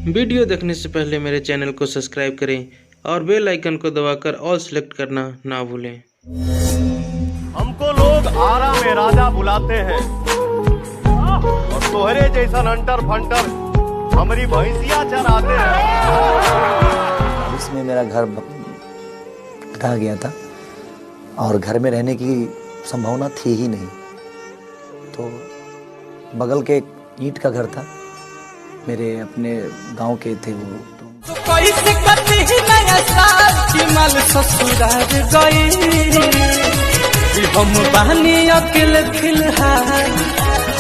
Video देखने से पहले मेरे चैनल को सब्सक्राइब करें और बेल आइकन को दबाकर ऑल सेलेक्ट करना ना भूलें। हमको लोग आरा में राजा बुलाते हैं और तोहरे जैसा अंटर फंटर हमारी भैंसिया चराते हैं। इसमें मेरा घर ढह गया था और घर में रहने की संभावना थी ही नहीं, तो बगल के ईंट का घर था, मेरे अपने गांव के थे वो। तो कैसे करती नया साल की माल ससुराल गई, हम बहनी अकेले फिलहाल,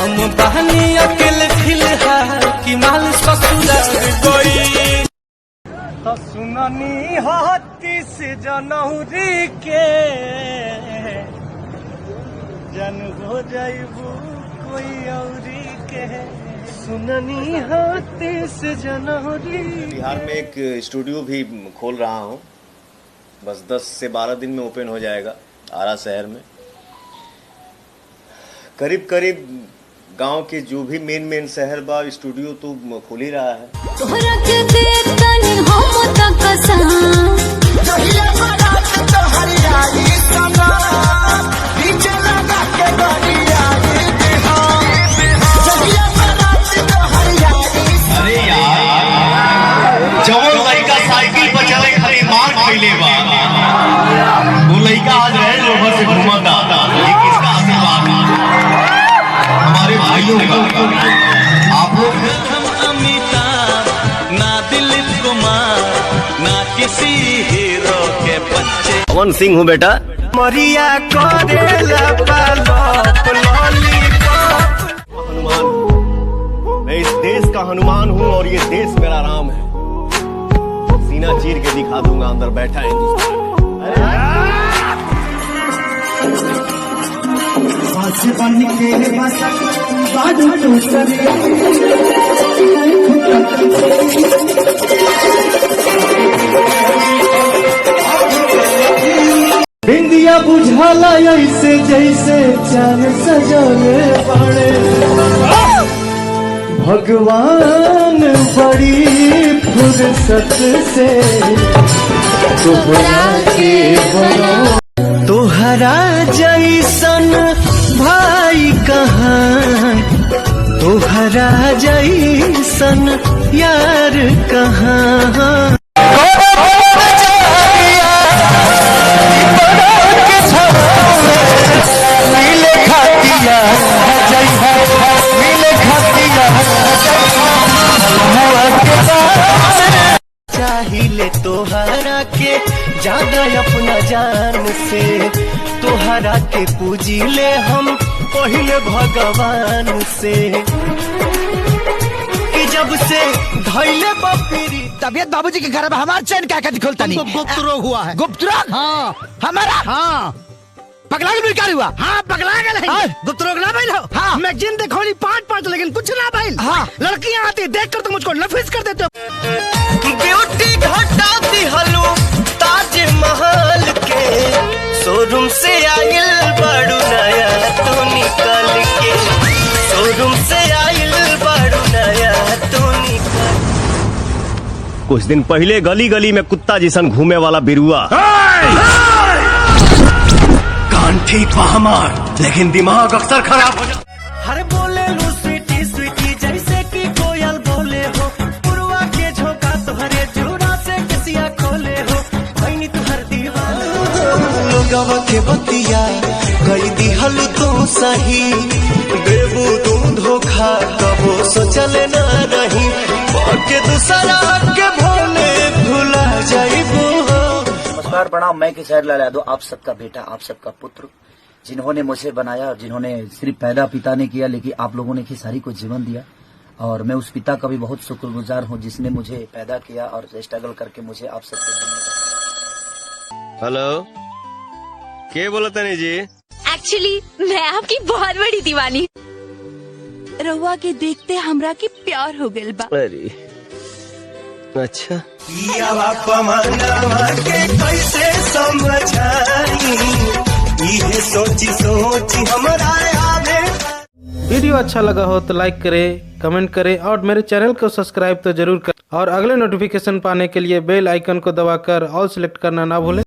हम बहनी अकेले फिलहाल की माल ससुराल गई। तो सुननी हाथी से जनौरी के जन हो जाइबू कोई औरी के, सुननी हाथी से जनौरी। बिहार में एक स्टूडियो भी खोल रहा हूँ, बस 10 से 12 दिन में ओपन हो जाएगा आरा शहर में। करीब करीब गांव के जो भी मेन शहर बा स्टूडियो तो खुल ही रहा है। तोहरा के देखतनी हम त कसम, जहिया बारात तोहरी आई सना, डीजे लगा के गाड़ी आई बिहार, जहिया बारात तोहरी आई। अरे यार, जवन लड़का साइकिल पर चले खाली मार खइले बा, वो लड़का आज रेंज रोवर से घूमता, ये किसका आशीर्वाद है? हमारे भाइयों का। आप लोग हम अमिताभ ना दिलीप कुमार ना किसी हीरो के बच्चे। पवन सिंह हूँ बेटा। मरिया करेला पालप लॉलीपॉप। हनुमान, मैं इस देश का हनुमान हूँ और ये देश मेरा राम है। सीना चीर के दिखा दूंगा अंदर बैठा हिंदुस्तान। बिंदिया बुझाला ऐसे जैसे चांद सजले पड़े, भगवान बड़ी फुर्सत से तोहरा के बनो। तोहरा जैसन भाई कहाँ, तोहरा जैसन यार कहाँ। चाहिए तोहरा के ज्यादा अपना जान से, तोहरा के पूजी ले हम पहले भगवान से, कि जब से धैले बपरी। तबियत बाबूजी के घर में हमारा चैन क्या कहती खोलता नहीं। गुप्त रोग हुआ है। गुप्त रोग? हाँ। हमारा? हाँ। पगला के हुआ? हाँ पगला गए। गुप्त रोग ना भाई लो। हाँ। मैगजीन देखो नहीं 5 लेकिन कुछ ना भाई। हाँ। लड़कियाँ आती देख कर तो मुझको नफिस कर देते हो। ब्यूटी घटाती हलू ताज महल के, शोरूम से आइल बड़ू नया तो निकल के, शोरूम से आइल बड़ू नया तो निकल। कुछ दिन पहले गली गली में कुत्ता जैसन घूमे वाला बिरुआ, कान ठीक बा हमार लेकिन दिमाग अक्सर खराब हो जाता। हर बोले लू स्वीटी स्वीटी जैसे कि कोयल बोले हो, पुरवा के झोंका तुहरे जुड़ा से किसिया खोले हो, भैनी तुहर दीवाना। लोगवा के बतिया गई दिहल तो सही, देबू तू धोखा कबो सोचले ना रही, बाके दूसरा के भोले भुला जाइबू। नमस्कार प्रणाम, मैं किशोर लाल यादव, आप सबका बेटा, आप सबका पुत्र, जिन्होंने मुझे बनाया, जिन्होंने सिर्फ पैदा पिता ने किया लेकिन आप लोगों ने खेसारी को जीवन दिया, और मैं उस पिता का भी बहुत शुक्रगुजार हूँ जिसने मुझे पैदा किया और स्ट्रगल करके मुझे आप सबके। हेलो, क्या बोला तनी जी? एक्चुअली मैं आपकी बहुत बड़ी दीवानी, रउआ के देखते हमरा के प्यार हो गइल बा। अरे अच्छा। के कैसे समझाई, ये सोची सोची हमारा आवे। वीडियो अच्छा लगा हो तो लाइक करें, कमेंट करें और मेरे चैनल को सब्सक्राइब तो जरूर करें और अगले नोटिफिकेशन पाने के लिए बेल आइकन को दबाकर ऑल सेलेक्ट करना ना भूलें।